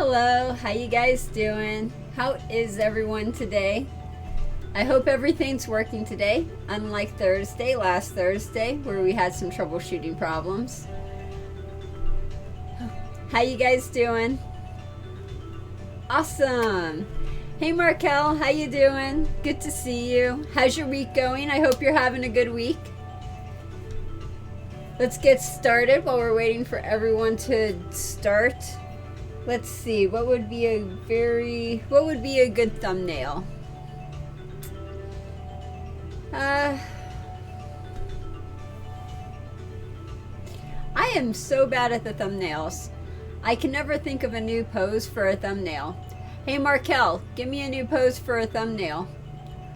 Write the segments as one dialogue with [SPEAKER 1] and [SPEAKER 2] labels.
[SPEAKER 1] Hello, how you guys doing? How is everyone today? I hope everything's working today, unlike last Thursday, where we had some troubleshooting problems. How you guys doing? Awesome. Hey Markel, how you doing? Good to see you. How's your week going? I hope you're having a good week. Let's get started while we're waiting for everyone to start. Let's see, what would be a good thumbnail? I am so bad at the thumbnails. I can never think of a new pose for a thumbnail. Hey Markel, give me a new pose for a thumbnail.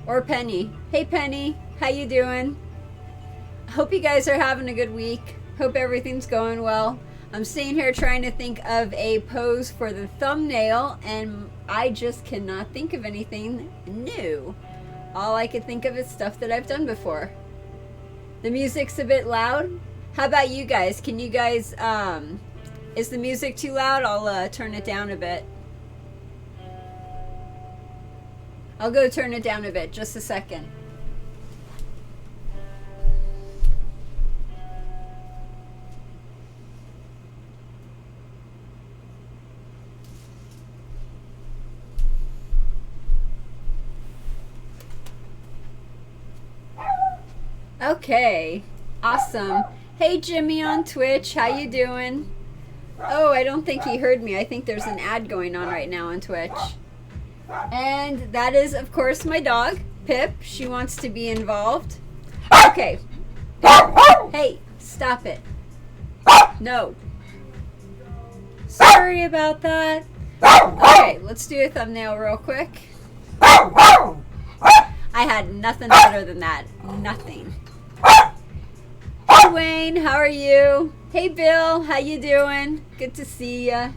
[SPEAKER 1] Or Penny. Hey Penny, how you doing? Hope you guys are having a good week. Hope everything's going well. I'm sitting here trying to think of a pose for the thumbnail, and I just cannot think of anything new. All I can think of is stuff that I've done before. The music's a bit loud. How about you guys? Can you guys, is the music too loud? I'll turn it down a bit. I'll go turn it down a bit, just a second. Okay, awesome. Hey Jimmy on Twitch, how you doing? Oh, I don't think he heard me. I think there's an ad going on right now on Twitch. And that is, of course, my dog, Pip. She wants to be involved. Okay. Hey, stop it. No. Sorry about that. Okay, let's do a thumbnail real quick. I had nothing better than that. Nothing. Hey Wayne, how are you? Hey Bill, how you doing? Good to see ya.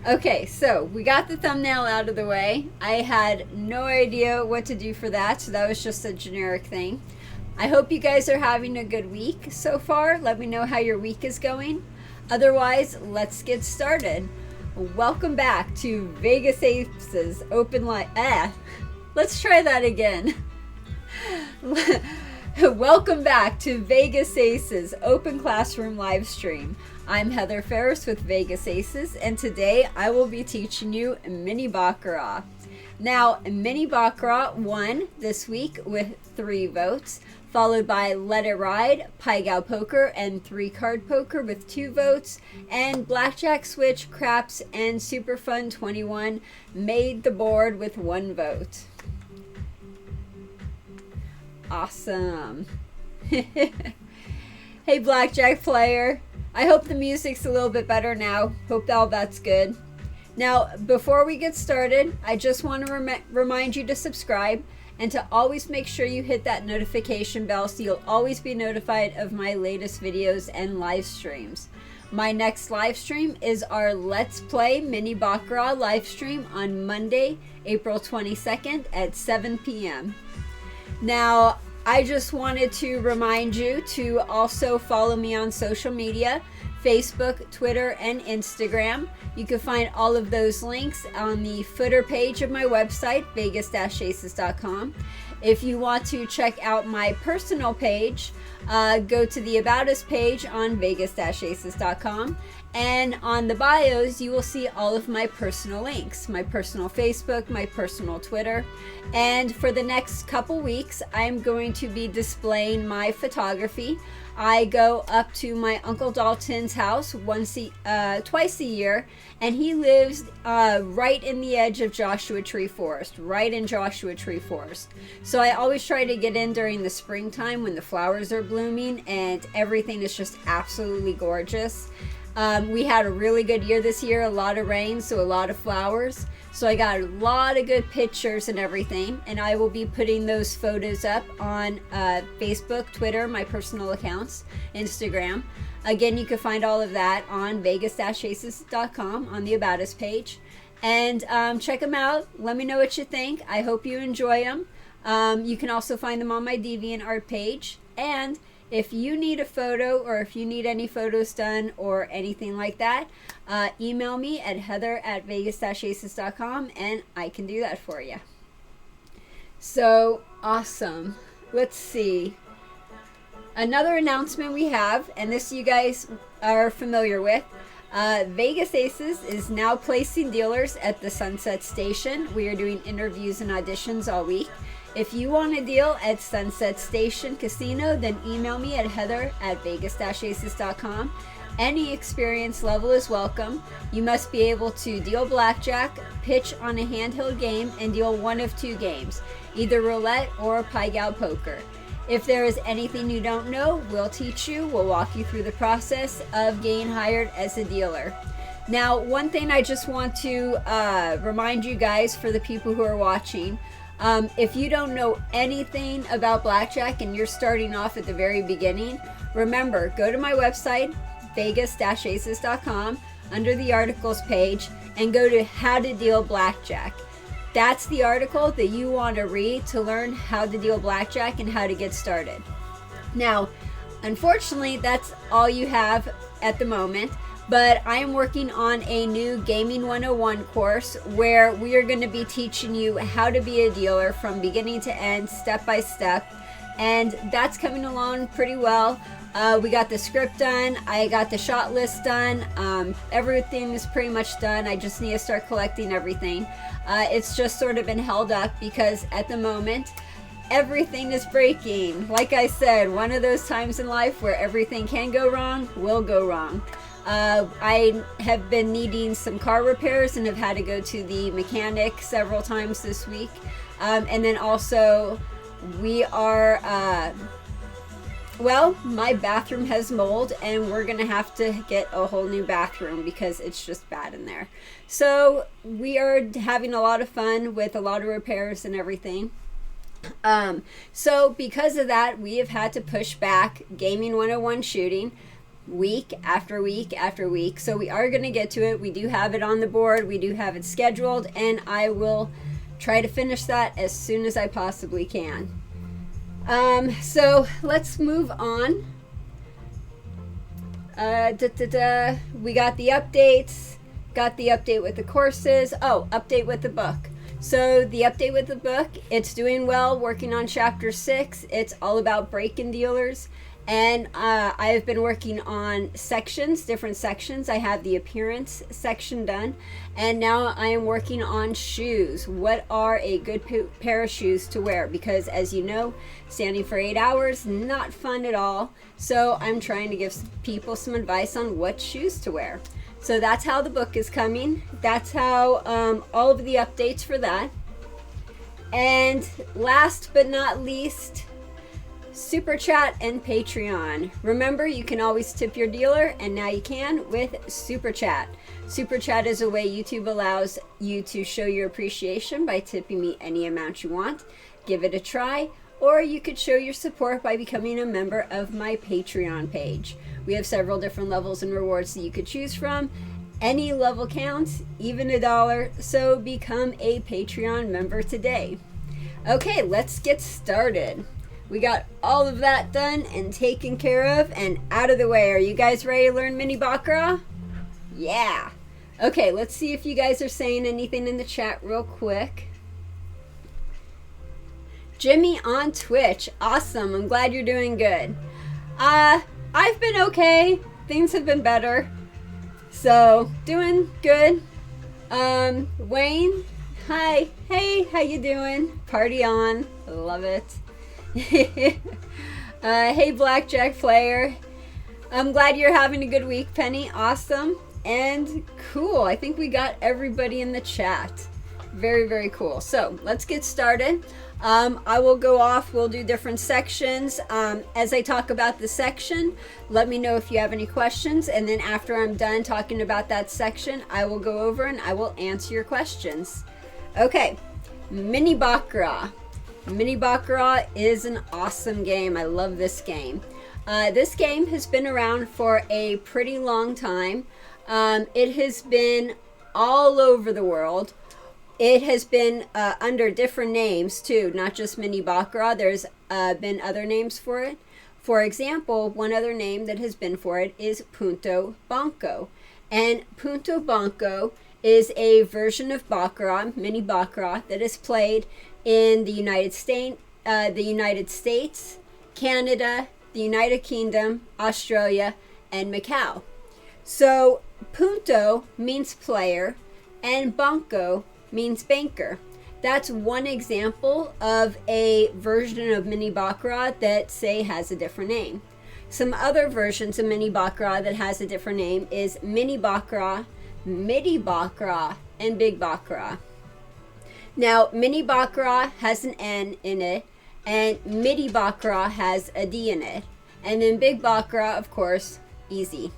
[SPEAKER 1] Okay, so we got the thumbnail out of the way. I had no idea what to do for that, so that was just a generic thing. I hope you guys are having a good week so far. Let me know how your week is going. Otherwise, let's get started. Welcome back to Vegas Aces Open Live. Let's try that again. Welcome back to Vegas Aces Open Classroom live stream. I'm Heather Ferris with Vegas Aces, and today I will be teaching you Mini-Baccarat. Now, Mini-Baccarat won this week with 3 votes, followed by Let It Ride, Pai Gow Poker, and 3-Card Poker with 2 votes, and Blackjack Switch, Craps, and Super Fun 21 made the board with 1 vote. Awesome. Hey Blackjack player, I hope the music's a little bit better now. Hope all that's good. Now, before we get started, I just want to remind you to subscribe and to always make sure you hit that notification bell so you'll always be notified of my latest videos and live streams. My next live stream is our Let's Play Mini-Baccarat live stream on Monday, April 22nd at 7 p.m. Now, I just wanted to remind you to also follow me on social media, Facebook, Twitter, and Instagram. You can find all of those links on the footer page of my website, vegas-aces.com. If you want to check out my personal page, go to the About Us page on vegas-aces.com. And on the bios, you will see all of my personal links, my personal Facebook, my personal Twitter. And for the next couple weeks, I'm going to be displaying my photography. I go up to my Uncle Dalton's house twice a year, and he lives right in the edge of Joshua Tree Forest, right in Joshua Tree Forest. So I always try to get in during the springtime when the flowers are blooming and everything is just absolutely gorgeous. We had a really good year this year, a lot of rain, so a lot of flowers. So I got a lot of good pictures and everything, and I will be putting those photos up on Facebook, Twitter, my personal accounts, Instagram. Again, you can find all of that on vegas-aces.com on the About Us page. And check them out. Let me know what you think. I hope you enjoy them. You can also find them on my DeviantArt page. And If you need a photo or if you need any photos done or anything like that, email me at heather@vegas-aces.com and I can do that for you. So awesome. Let's see. Another announcement we have, and this you guys are familiar with, Vegas Aces is now placing dealers at the Sunset Station. We are doing interviews and auditions all week. If you want a deal at Sunset Station Casino, then email me at heather@vegas-aces.com. Any experience level is welcome. You must be able to deal blackjack, pitch on a handheld game, and deal one of two games, either roulette or Pai Gow poker. If there is anything you don't know, we'll teach you. We'll walk you through the process of getting hired as a dealer. Now, one thing I just want to remind you guys, for the people who are watching, if you don't know anything about blackjack and you're starting off at the very beginning, remember, go to my website, vegas-aces.com, under the articles page, and go to how to deal blackjack. That's the article that you want to read to learn how to deal blackjack and how to get started. Now, unfortunately, that's all you have at the moment, but I am working on a new Gaming 101 course where we are going to be teaching you how to be a dealer from beginning to end, step by step, and that's coming along pretty well. We got the script done. I got the shot list done. Everything is pretty much done. I just need to start collecting everything. It's just sort of been held up because at the moment, everything is breaking. Like I said, one of those times in life where everything can go wrong, will go wrong. I have been needing some car repairs and have had to go to the mechanic several times this week. And then also, we are... well, my bathroom has mold and we're going to have to get a whole new bathroom because it's just bad in there. So we are having a lot of fun with a lot of repairs and everything. So because of that, we have had to push back Gaming 101 shooting week after week after week. So we are going to get to it. We do have it on the board. We do have it scheduled, and I will try to finish that as soon as I possibly can. So let's move on. We got the updates, got the update with the courses. Oh, update with the book. So the update with the book, it's doing well, working on chapter 6. It's all about break-in dealers. And I have been working on sections, different sections. I have the appearance section done. And now I am working on shoes. What are a good pair of shoes to wear? Because as you know, standing for 8 hours, not fun at all. So I'm trying to give people some advice on what shoes to wear. So that's how the book is coming. That's how all of the updates for that. And last but not least, Super Chat and Patreon. Remember, you can always tip your dealer, and now you can with Super Chat. Super Chat is a way YouTube allows you to show your appreciation by tipping me any amount you want. Give it a try, or you could show your support by becoming a member of my Patreon page. We have several different levels and rewards that you could choose from. Any level counts, even $1, so become a Patreon member today. Okay, let's get started. We got all of that done and taken care of and out of the way. Are you guys ready to learn Mini-Baccarat? Yeah. Okay, let's see if you guys are saying anything in the chat real quick. Jimmy on Twitch. Awesome. I'm glad you're doing good. I've been okay. Things have been better. So, doing good. Wayne. Hi. Hey, how you doing? Party on. Love it. Hey, Blackjack Player. I'm glad you're having a good week, Penny. Awesome. And cool. I think we got everybody in the chat. Very, very cool. So let's get started. I will go off. We'll do different sections. As I talk about the section, let me know if you have any questions. And then after I'm done talking about that section, I will go over and I will answer your questions. Okay. Mini-Baccarat. Mini-Baccarat is an awesome game. I love this game. This game has been around for a pretty long time. It has been all over the world. It has been under different names too, not just Mini-Baccarat. There's been other names for it. For example, one other name that has been for it is Punto Banco. And Punto Banco is a version of Baccarat, Mini-Baccarat, that is played in the United States, Canada, the United Kingdom, Australia, and Macau. So Punto means player and Banco means banker. That's one example of a version of Mini-Baccarat that, say, has a different name. Some other versions of Mini-Baccarat that has a different name is Mini-Baccarat, Mini-Baccarat, and Big Baccarat. Now, Mini-Baccarat has an N in it, and Mini-Baccarat has a D in it. And then Big Baccarat, of course, easy.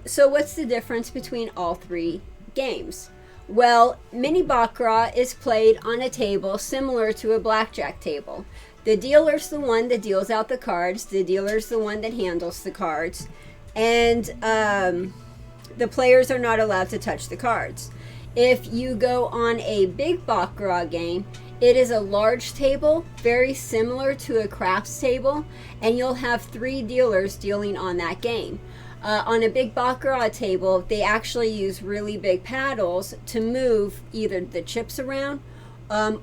[SPEAKER 1] So what's the difference between all three games? Well, Mini-Baccarat is played on a table similar to a blackjack table. The dealer's the one that deals out the cards. The dealer's the one that handles the cards. And the players are not allowed to touch the cards. If you go on a Big Baccarat game, it is a large table, very similar to a craps table, and you'll have 3 dealers dealing on that game. On a Big Baccarat table, they actually use really big paddles to move either the chips around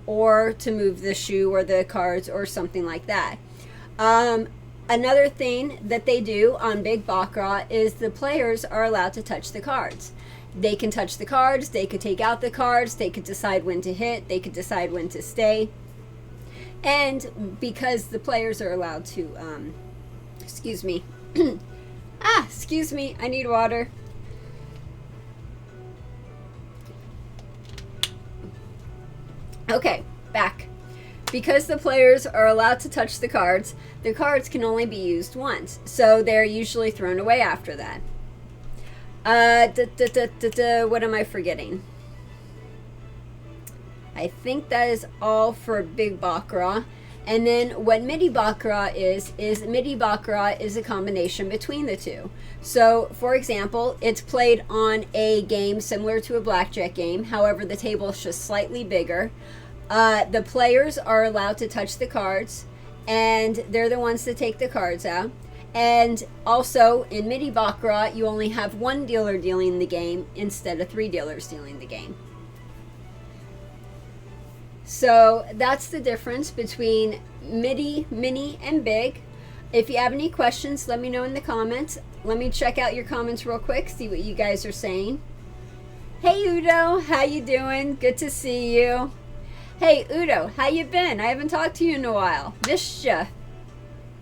[SPEAKER 1] or to move the shoe or the cards or something like that. Another thing that they do on Big Baccarat is the players are allowed to touch the cards. They can touch the cards, they could take out the cards, they could decide when to hit, they could decide when to stay. And because the players are allowed to, excuse me, excuse me, I need water. Okay, back. Because the players are allowed to touch the cards can only be used once. So they're usually thrown away after that. What am I forgetting? I think that is all for Big Baccarat. And then what Mini-Baccarat is Mini-Baccarat is a combination between the two. So, for example, it's played on a game similar to a blackjack game. However, the table is just slightly bigger. The players are allowed to touch the cards, and they're the ones that take the cards out. And also, in Mini-Baccarat, you only have 1 dealer dealing the game instead of 3 dealers dealing the game. So that's the difference between Mini, and Big. If you have any questions, let me know in the comments. Let me check out your comments real quick, see what you guys are saying. Hey Udo, how you doing? Good to see you. Hey Udo, how you been? I haven't talked to you in a while. Missed ya.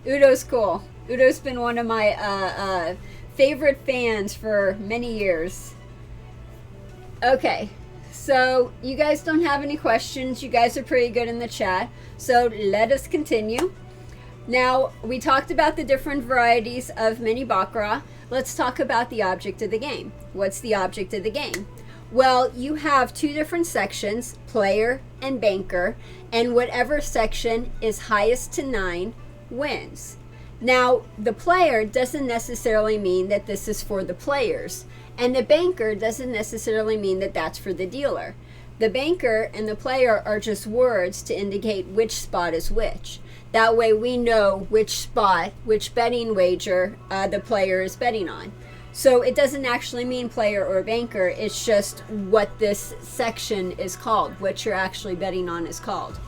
[SPEAKER 1] Udo's cool. Udo's been one of my favorite fans for many years. Okay. So you guys don't have any questions. You guys are pretty good in the chat. So let us continue. Now, we talked about the different varieties of Mini-Baccarat. Let's talk about the object of the game. What's the object of the game? Well, you have 2 different sections, player and banker, and whatever section is highest to 9 wins. Now, the player doesn't necessarily mean that this is for the players. And the banker doesn't necessarily mean that that's for the dealer. The banker and the player are just words to indicate which spot is which. That way we know which spot, which betting wager the player is betting on. So it doesn't actually mean player or banker, it's just what this section is called, what you're actually betting on is called.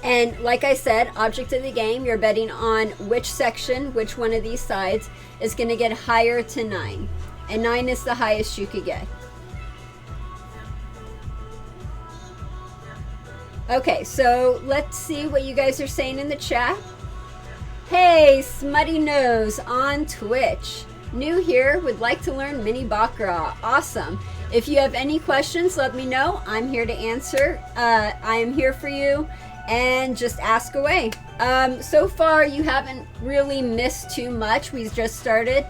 [SPEAKER 1] And like I said, object of the game, you're betting on which section, which one of these sides is going to get higher to 9. And 9 is the highest you could get. Okay, so let's see what you guys are saying in the chat. Hey, Smutty Nose on Twitch. New here, would like to learn Mini-Baccarat. Awesome. If you have any questions, let me know. I'm here to answer. I am here for you. And just ask away. So far, you haven't really missed too much. We just started.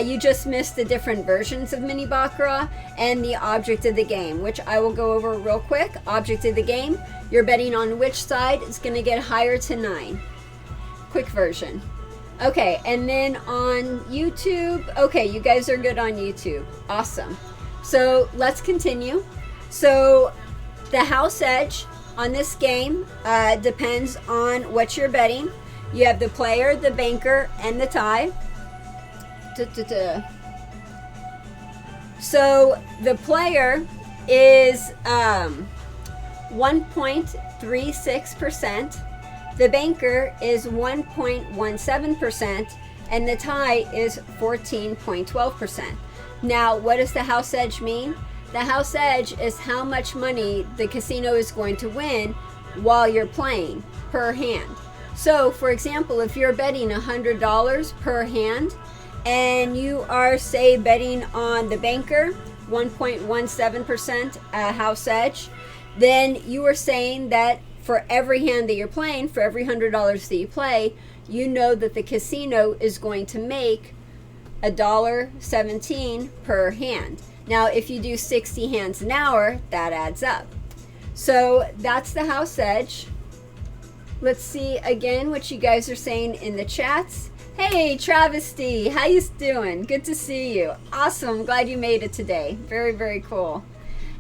[SPEAKER 1] You just missed the different versions of Mini-Baccarat and the object of the game, which I will go over real quick. Object of the game, you're betting on which side is going to get higher to 9. Quick version. Okay, and then on YouTube, okay, you guys are good on YouTube. Awesome. So let's continue. So the house edge on this game depends on what you're betting. You have the player, the banker, and the tie. So the player is 1.36%. The banker is 1.17%, and the tie is 14.12%. Now, what does the house edge mean? The house edge is how much money the casino is going to win while you're playing per hand. So, for example, if you're betting $100 per hand, and you are, say, betting on the banker, 1.17% house edge, then you are saying that for every hand that you're playing, for every $100 that you play, you know that the casino is going to make $1.17 per hand. Now, if you do 60 hands an hour, that adds up. So that's the house edge. Let's see again what you guys are saying in the chats. Hey, Travesty, how you doing? Good to see you. Awesome, glad you made it today. Very, very cool.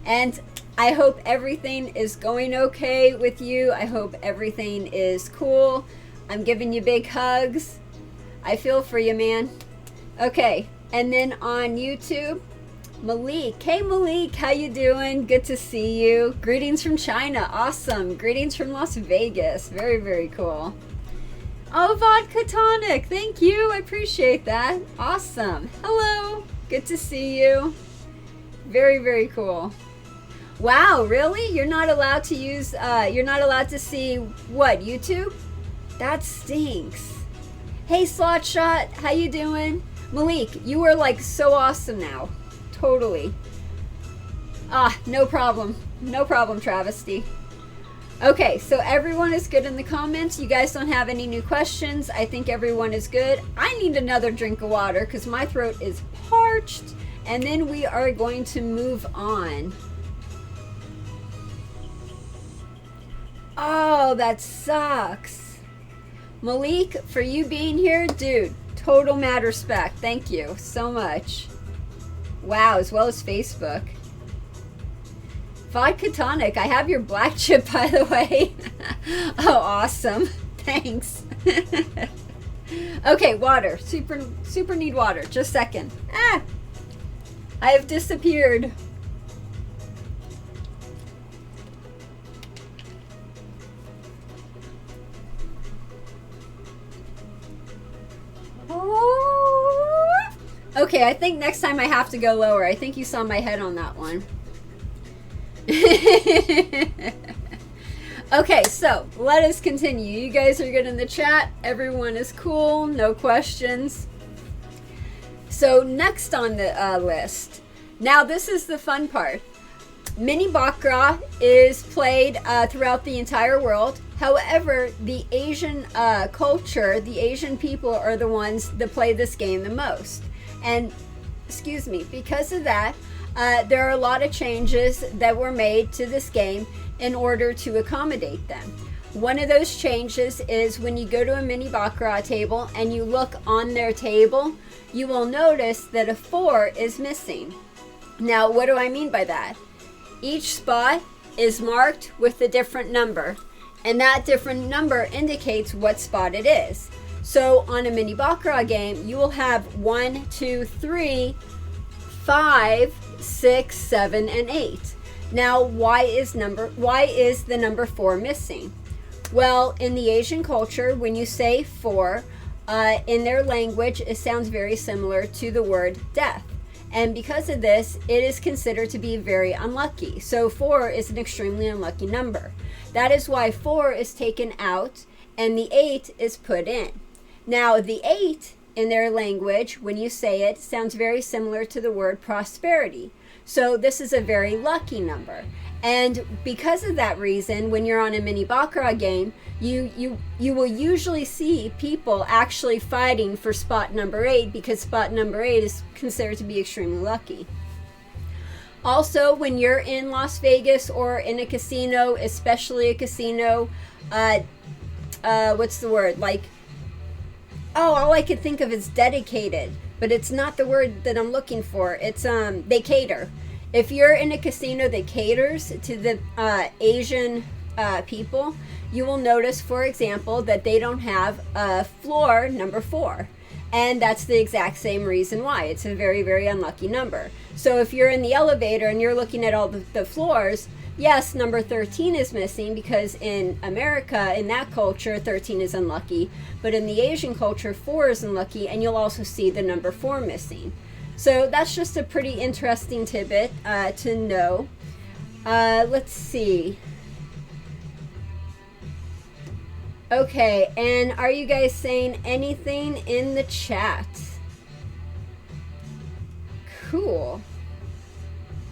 [SPEAKER 1] And I hope everything is going okay with you. I hope everything is cool. I'm giving you big hugs. I feel for you, man. Okay, and then on YouTube, Malik. Hey, Malik, how you doing? Good to see you. Greetings from China. Awesome. Greetings from Las Vegas. Very, very cool. Oh, Vodka Tonic. Thank you. I appreciate that. Awesome. Hello. Good to see you. Very, very cool. Wow, really? You're not allowed to use, you're not allowed to see what, YouTube? That stinks. Hey, Slot Shot, how you doing? Malik, you are like so awesome now. Totally. No problem. No problem, Travesty. Okay, so everyone is good in the comments. You guys don't have any new questions. I think everyone is good. I need another drink of water because my throat is parched. And then we are going to move on. Oh, that sucks. Malik, for you being here, dude, total mad respect. Thank you so much. Wow, as well as Facebook. Vodka Tonic, I have your black chip, by the way. Oh, awesome. Thanks. Okay, water. Super need water. Just a second. I have disappeared. Okay, I think next time I have to go lower. I think you saw my head on that one. Okay, so let us continue. You guys are good in the chat. Everyone is cool. No questions. So next on the list. Now this is the fun part. Mini-Baccarat is played throughout the entire world. However, the Asian culture, the Asian people are the ones that play this game the most. And, excuse me, because of that, there are a lot of changes that were made to this game in order to accommodate them. One of those changes is when you go to a Mini-Baccarat table and you look on their table, you will notice that a 4 is missing. Now, what do I mean by that? Each spot is marked with a different number, and that different number indicates what spot it is. So on a Mini-Baccarat game, you will have 1, 2, 3, 5, 6, 7, and 8. Now, why is the number 4 missing? Well, in the Asian culture, when you say 4, in their language, it sounds very similar to the word death. And because of this, it is considered to be very unlucky. So 4 is an extremely unlucky number. That is why 4 is taken out and the 8 is put in. Now, the 8 in their language, when you say it, sounds very similar to the word prosperity. So this is a very lucky number. And because of that reason, when you're on a Mini-Baccarat game, you will usually see people actually fighting for spot number 8 because spot number 8 is considered to be extremely lucky. Also, when you're in Las Vegas or in a casino, especially a casino, what's the word? Like, all I could think of is dedicated, but it's not the word that I'm looking for. It's they cater. If you're in a casino that caters to the Asian people, you will notice, for example, that they don't have a floor number 4. And that's the exact same reason why. It's a very, very unlucky number. So if you're in the elevator and you're looking at all the floors, yes, number 13 is missing because in America, in that culture, 13 is unlucky. But in the Asian culture, 4 is unlucky, and you'll also see the number 4 missing. So that's just a pretty interesting tidbit to know. Let's see. Okay, and are you guys saying anything in the chat? Cool.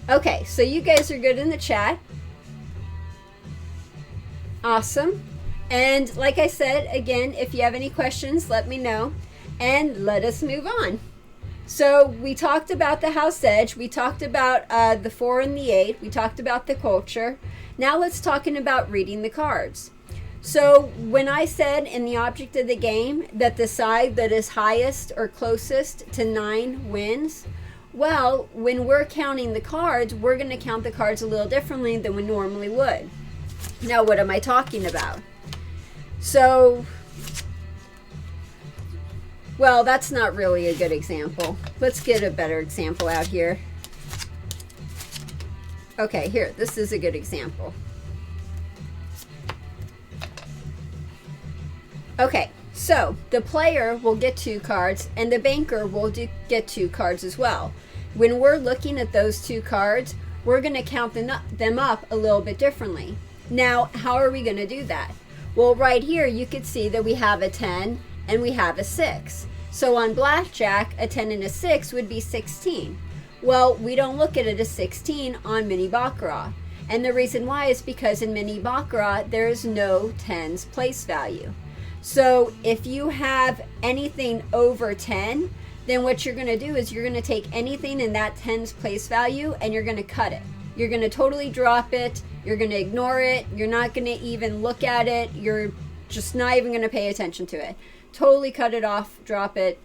[SPEAKER 1] Okay, so you guys are good in the chat. Awesome. And like I said, again, if you have any questions, let me know. And let us move on. So we talked about the house edge. We talked about the 4 and the 8. We talked about the culture. Now let's talk about reading the cards. So when I said in the object of the game that the side that is highest or closest to 9 wins, well, when we're counting the cards, we're going to count the cards a little differently than we normally would. Now, what am I talking about? So, well, that's not really a good example. Let's get a better example out here. Okay, here, this is a good example. Okay, so the player will get 2 cards and the banker will get 2 cards as well. When we're looking at those 2 cards, we're going to count them up a little bit differently. Now, how are we going to do that? Well, right here you could see that we have a 10 and we have a 6. So on blackjack, a 10 and a 6 would be 16. Well, we don't look at it as 16 on Mini-Baccarat. And the reason why is because in Mini-Baccarat, there is no 10's place value. So if you have anything over 10, then what you're going to do is you're going to take anything in that 10's place value and you're going to cut it. You're going to totally drop it. You're going to ignore it. You're not going to even look at it. You're just not even going to pay attention to it. Totally cut it off, drop it.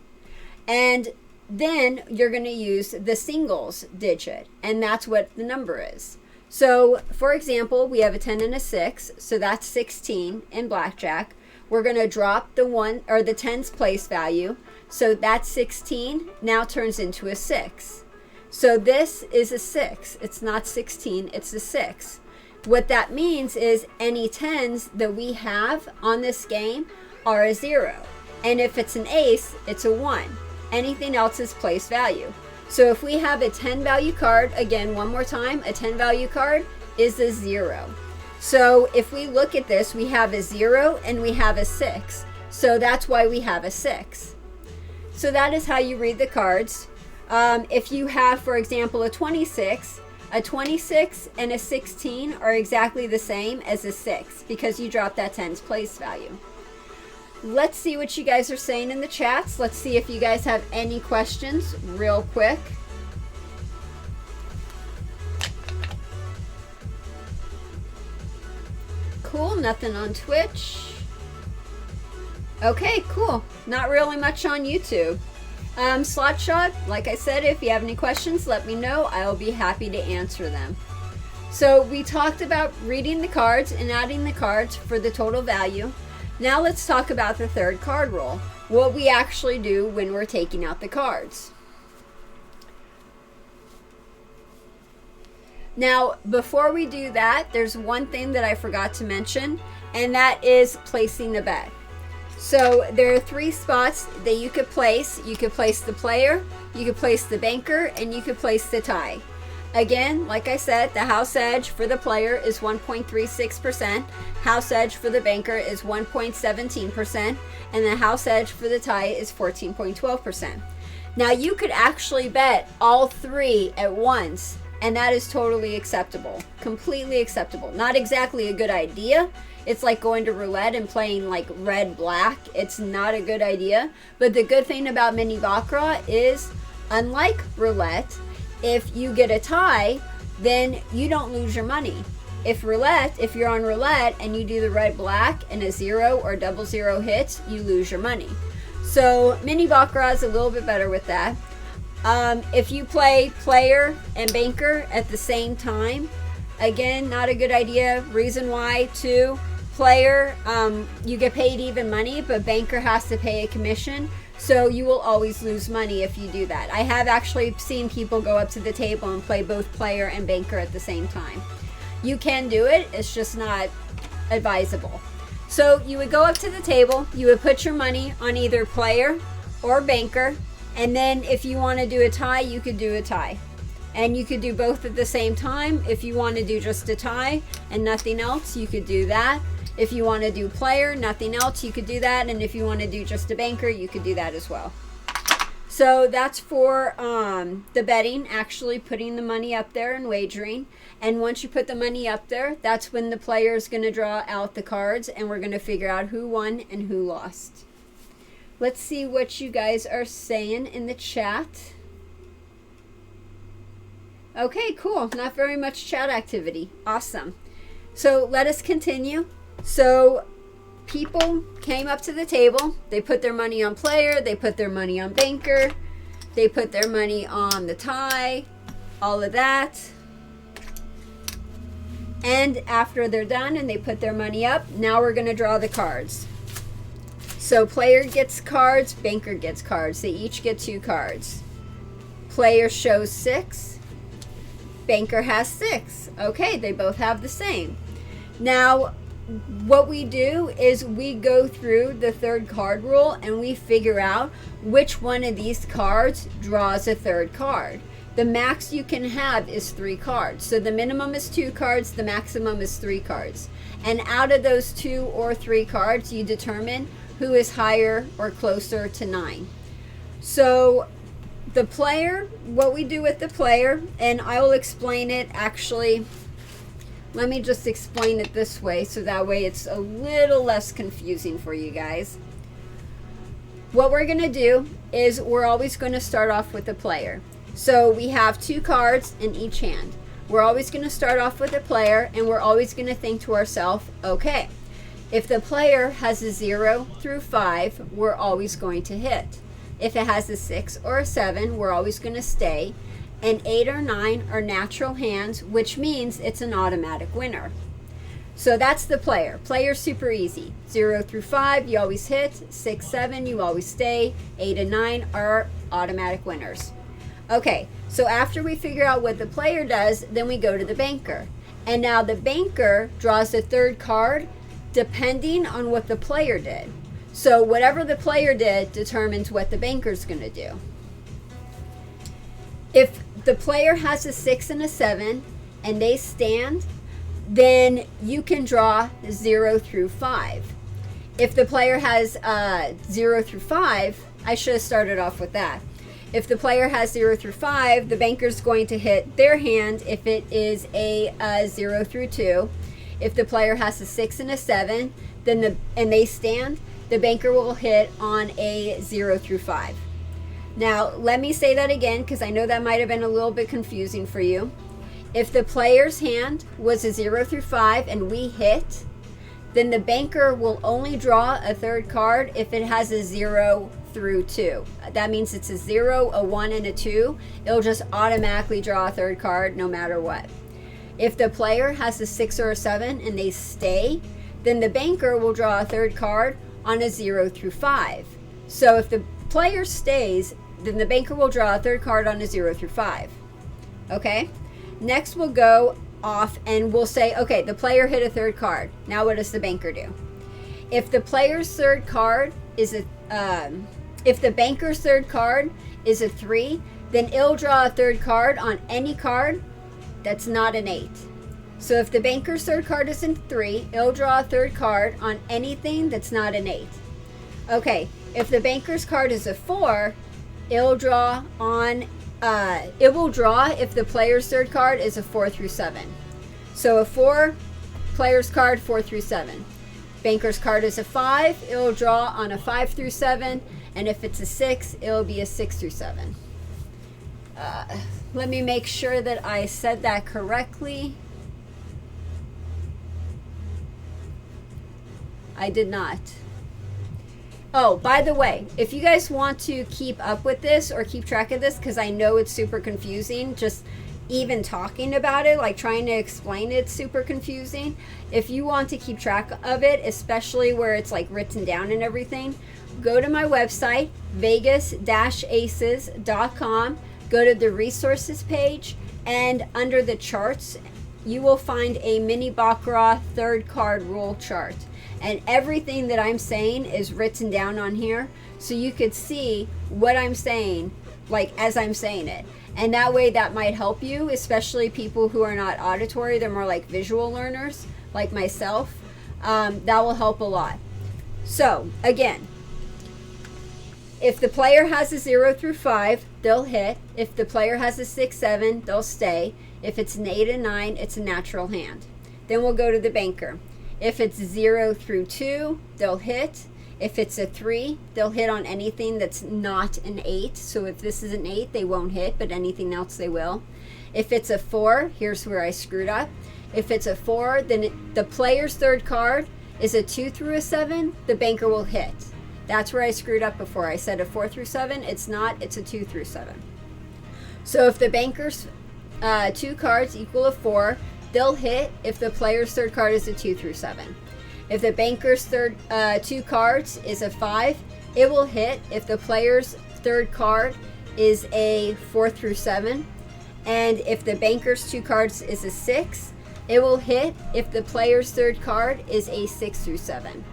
[SPEAKER 1] And then you're going to use the singles digit, and that's what the number is. So, for example, we have a 10 and a 6, so that's 16 in blackjack. We're going to drop the 1 or the 10's place value. So that 16 now turns into a 6. So this is a 6. It's not 16, it's a 6. What that means is any 10's that we have on this game are a 0. And if it's an ace, it's a 1. Anything else is place value. So if we have a 10 value card, again, one more time, a 10 value card is a 0. So if we look at this, we have a 0 and we have a 6. So that's why we have a 6. So that is how you read the cards. If you have, for example, a 26 and a 16 are exactly the same as a 6 because you drop that 10's place value. Let's see what you guys are saying in the chats. Let's see if you guys have any questions real quick. Cool, nothing on Twitch. Okay, cool. Not really much on YouTube. Slot Shot, like I said, if you have any questions, let me know. I'll be happy to answer them. So we talked about reading the cards and adding the cards for the total value. Now let's talk about the third card roll, what we actually do when we're taking out the cards. Now, before we do that, there's one thing that I forgot to mention, and that is placing a bet. So there are 3 spots that you could place. You could place the player, you could place the banker, and you could place the tie. Again, like I said, the house edge for the player is 1.36%, house edge for the banker is 1.17%, and the house edge for the tie is 14.12%. Now you could actually bet all 3 at once, and that is totally acceptable, completely acceptable. Not exactly a good idea. It's like going to roulette and playing like red, black. It's not a good idea. But the good thing about Mini-Baccarat is, unlike roulette, if you get a tie, then you don't lose your money. If you're on roulette and you do the red, black, and a 0 or double 0 hits, you lose your money. So Mini-Baccarat is a little bit better with that. If you play player and banker at the same time, Again, not a good idea. Reason why, too, player, you get paid even money, but banker has to pay a commission. So you will always lose money if you do that. I have actually seen people go up to the table and play both player and banker at the same time. You can do it, it's just not advisable. So you would go up to the table, you would put your money on either player or banker, and then if you want to do a tie, you could do a tie. And you could do both at the same time. If you want to do just a tie and nothing else, you could do that. If you want to do player, nothing else, you could do that. And if you want to do just a banker, you could do that as well. So that's for the betting, actually putting the money up there and wagering. And once you put the money up there, that's when the player is going to draw out the cards and we're going to figure out who won and who lost. Let's see what you guys are saying in the chat. Okay, cool. Not very much chat activity. Awesome. So let us continue. So people came up to the table. They put their money on player. They put their money on banker. They put their money on the tie. All of that. And after they're done and they put their money up, now we're going to draw the cards. So player gets cards, banker gets cards. They each get 2 cards. Player shows 6. Banker has 6. Okay, they both have the same. Now, what we do is we go through the 3rd card rule and we figure out which one of these cards draws a 3rd card. The max you can have is 3 cards. So the minimum is 2 cards, the maximum is 3 cards. And out of those 2 or 3 cards, you determine who is higher or closer to 9. So the player, what we do with the player, and I will explain it actually. Let me just explain it this way so that way it's a little less confusing for you guys. What we're going to do is we're always going to start off with the player. So we have 2 cards in each hand. We're always going to start off with the player and we're always going to think to ourselves, okay, if the player has a 0 through 5, we're always going to hit. If it has a 6 or a 7, we're always going to stay. And 8 or 9 are natural hands, which means it's an automatic winner. So that's the player. Player's super easy. 0 through 5, you always hit. 6, 7, you always stay. 8 and 9 are automatic winners. Okay, so after we figure out what the player does, then we go to the banker. And now the banker draws the 3rd card depending on what the player did. So whatever the player did determines what the banker's going to do. If the player has a 6 and a 7 and they stand, then you can draw 0 through 5. If the player has 0 through 5, I should have started off with that. If the player has 0 through 5, the banker's going to hit their hand if it is a 0 through 2. If the player has a 6 and a 7, then and they stand, the banker will hit on a 0 through 5. Now, let me say that again because I know that might have been a little bit confusing for you. If the player's hand was a 0 through 5 and we hit, then the banker will only draw a 3rd card if it has a 0 through 2. That means it's a 0, a 1, and a 2. It'll just automatically draw a 3rd card no matter what. If the player has a 6 or a 7 and they stay, then the banker will draw a 3rd card on a 0 through 5. So if the player stays, then the banker will draw a 3rd card on a 0 through 5. Okay? Next we'll go off and we'll say, okay, the player hit a 3rd card. Now what does the banker do? If the player's 3rd card is if the banker's 3rd card is a 3, then it'll draw a 3rd card on any card that's not an 8. So if the banker's 3rd card is a 3, it'll draw a 3rd card on anything that's not an 8. Okay, if the banker's card is a 4, it'll draw on, it will draw if the player's 3rd card is a 4 through 7. So a 4, player's card 4 through 7. Banker's card is a 5, it'll draw on a 5 through 7. And if it's a 6, it'll be a 6 through 7. Let me make sure that I said that correctly. I did not. Oh, by the way, if you guys want to keep up with this or keep track of this, because I know it's super confusing, just even talking about it, like trying to explain it, super confusing. If you want to keep track of it, especially where it's like written down and everything, go to my website, vegas-aces.com, go to the resources page, and under the charts, you will find a Mini-Baccarat third card rule chart. And everything that I'm saying is written down on here, so you could see what I'm saying, like as I'm saying it. And that way that might help you, especially people who are not auditory, they're more like visual learners, like myself. That will help a lot. So, again, if the player has a 0 through 5, they'll hit. If the player has a 6, 7, they'll stay. If it's an 8 and 9, it's a natural hand. Then we'll go to the banker. If it's 0 through 2, they'll hit. If it's a 3, they'll hit on anything that's not an 8. So if this is an 8, they won't hit, but anything else they will. If it's a 4, here's where I screwed up. If it's a 4, then the player's third card is a 2 through a 7, the banker will hit. That's where I screwed up before. I said a 4 through 7. It's not. It's a 2 through 7. So if the banker's 2 cards equal a 4, they'll hit if the player's third card is a 2 through 7. If the banker's 2 cards is a 5, it will hit if the player's third card is a 4 through 7. And if the banker's 2 cards is a 6, it will hit if the player's third card is a 6 through 7.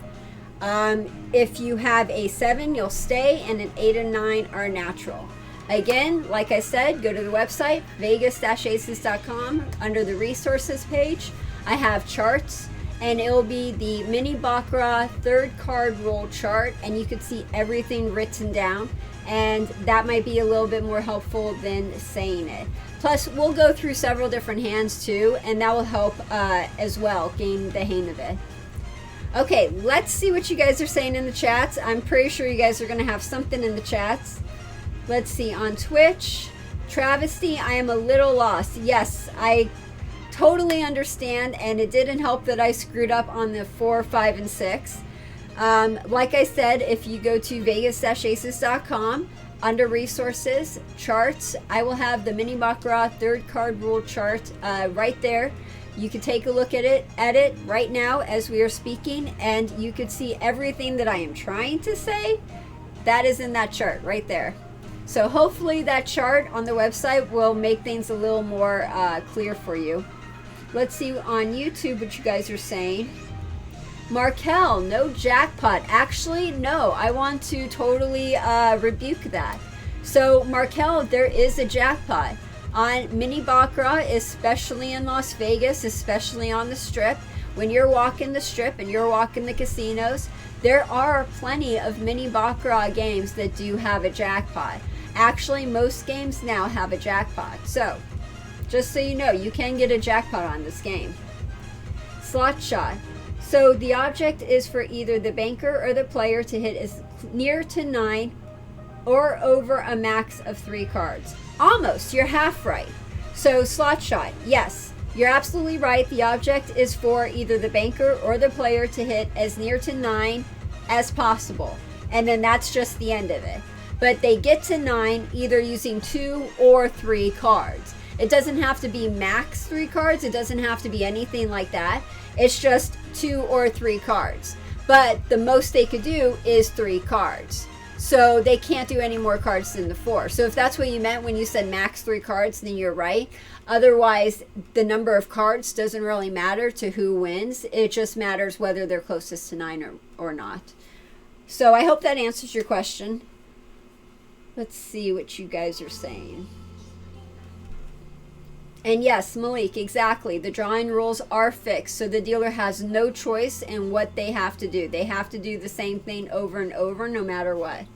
[SPEAKER 1] If you have a 7, you'll stay, and an 8 and 9 are natural. Again, like I said, go to the website, vegas-aces.com. Under the resources page, I have charts, and it will be the Mini-Baccarat third card roll chart, and you can see everything written down, and that might be a little bit more helpful than saying it. Plus, we'll go through several different hands too, and that will help as well gain the hang of it. Okay, let's see what you guys are saying in the chats. I'm pretty sure you guys are going to have something in the chats. Let's see, on Twitch, Travesty, I am a little lost. Yes, I totally understand, and it didn't help that I screwed up on the 4, 5, and 6. Like I said, if you go to vegas-aces.com, under resources, charts, I will have the Mini-Baccarat third card rule chart right there. You can take a look at it right now as we are speaking, and you could see everything that I am trying to say. That is in that chart right there. So hopefully that chart on the website will make things a little more clear for you. Let's see on YouTube what you guys are saying. Markel, no jackpot. Actually, no. I want to totally rebuke that. So Markel, there is a jackpot. On Mini-Baccarat, especially in Las Vegas, especially on the Strip, when you're walking the Strip and you're walking the casinos, there are plenty of Mini-Baccarat games that do have a jackpot. Actually, most games now have a jackpot. So, just so you know, you can get a jackpot on this game. Slot shot. So the object is for either the banker or the player to hit as near to 9 or over a max of 3 cards. Almost, you're half right. So slot shot, yes, you're absolutely right. The object is for either the banker or the player to hit as near to 9 as possible. And then that's just the end of it. But they get to 9 either using 2 or 3 cards. It doesn't have to be max 3 cards. It doesn't have to be anything like that. It's just 2 or 3 cards. But the most they could do is 3 cards. So they can't do any more cards than the 4. So if that's what you meant when you said max 3 cards, then you're right. Otherwise, the number of cards doesn't really matter to who wins. It just matters whether they're closest to 9 or not. So I hope that answers your question. Let's see what you guys are saying. And yes, Malik, exactly. The drawing rules are fixed, so the dealer has no choice in what they have to do. They have to do the same thing over and over, no matter what.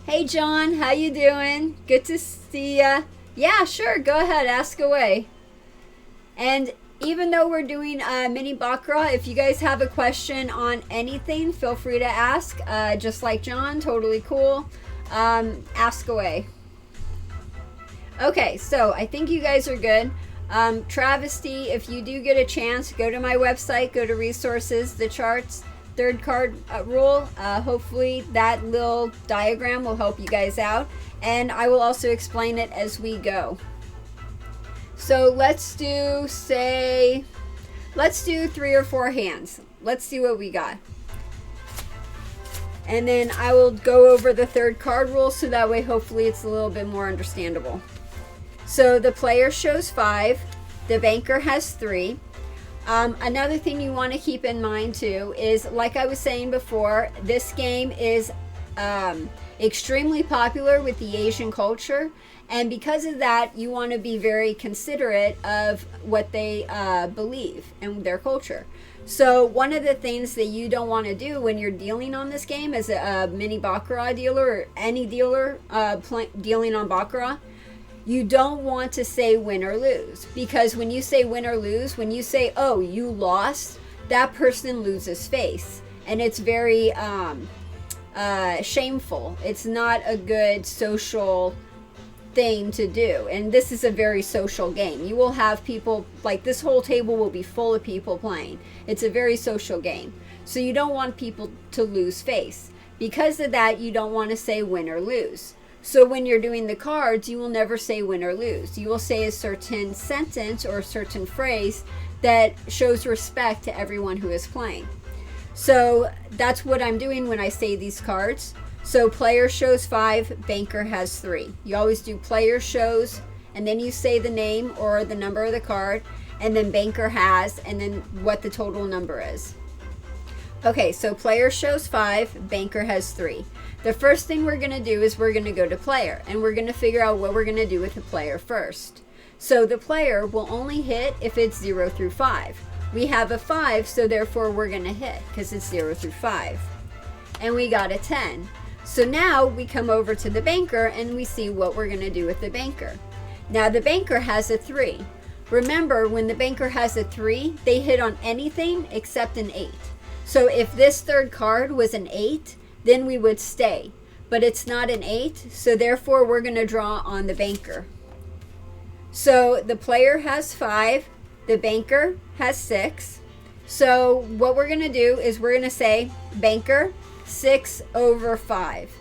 [SPEAKER 1] Hey, John, how you doing? Good to see ya. Yeah, sure, go ahead, ask away. And even though we're doing Mini-Baccarat, if you guys have a question on anything, feel free to ask. Just like John, totally cool. Ask away. Okay, so I think you guys are good. Travesty, if you do get a chance, go to my website, go to resources, the charts, third card rule. Hopefully that little diagram will help you guys out, and I will also explain it as we go. So let's do 3 or 4 hands. Let's see what we got. And then I will go over the third card rule so that way hopefully it's a little bit more understandable. So the player shows 5, the banker has 3. Another thing you want to keep in mind too is, like I was saying before, this game is extremely popular with the Asian culture, and because of that you want to be very considerate of what they believe and their culture. So one of the things that you don't want to do when you're dealing on this game as a Mini-Baccarat dealer or any dealer dealing on Baccarat, you don't want to say win or lose, because when you say win or lose, when you say, oh, you lost, that person loses face, and it's very shameful. It's not a good social thing to do, and this is a very social game. You will have people, like this whole table will be full of people playing. It's a very social game, so you don't want people to lose face. Because of that, you don't want to say win or lose. So when you're doing the cards, you will never say win or lose. You will say a certain sentence or a certain phrase that shows respect to everyone who is playing. So that's what I'm doing when I say these cards. So player shows 5, banker has 3. You always do player shows, and then you say the name or the number of the card, and then banker has, and then what the total number is. Okay, so player shows 5, banker has 3. The first thing we're going to do is we're going to go to player, and we're going to figure out what we're going to do with the player first. So the player will only hit if it's 0 through 5. We have a 5, so therefore we're going to hit because it's 0 through 5. And we got a 10. So now we come over to the banker and we see what we're going to do with the banker. Now the banker has a 3. Remember, when the banker has a 3, they hit on anything except an 8. So if this third card was an 8, then we would stay. But it's not an 8, so therefore we're going to draw on the banker. So the player has 5, the banker has 6. So what we're going to do is we're going to say banker 6 over 5.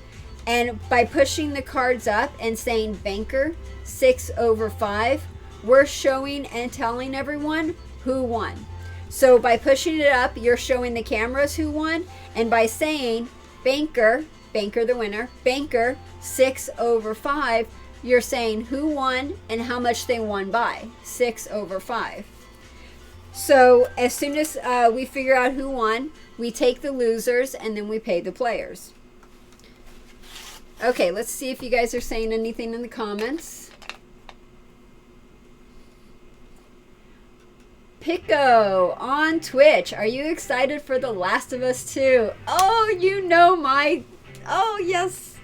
[SPEAKER 1] And by pushing the cards up and saying banker 6 over 5, we're showing and telling everyone who won. So by pushing it up, you're showing the cameras who won, and by saying banker the winner, banker 6 over 5, you're saying who won and how much they won by, 6 over 5. So as soon as we figure out who won, we take the losers and then we pay the players. Okay, let's see if you guys are saying anything in the comments. Pico on Twitch, are you excited for The Last of Us 2? Oh, you know my... Oh, yes.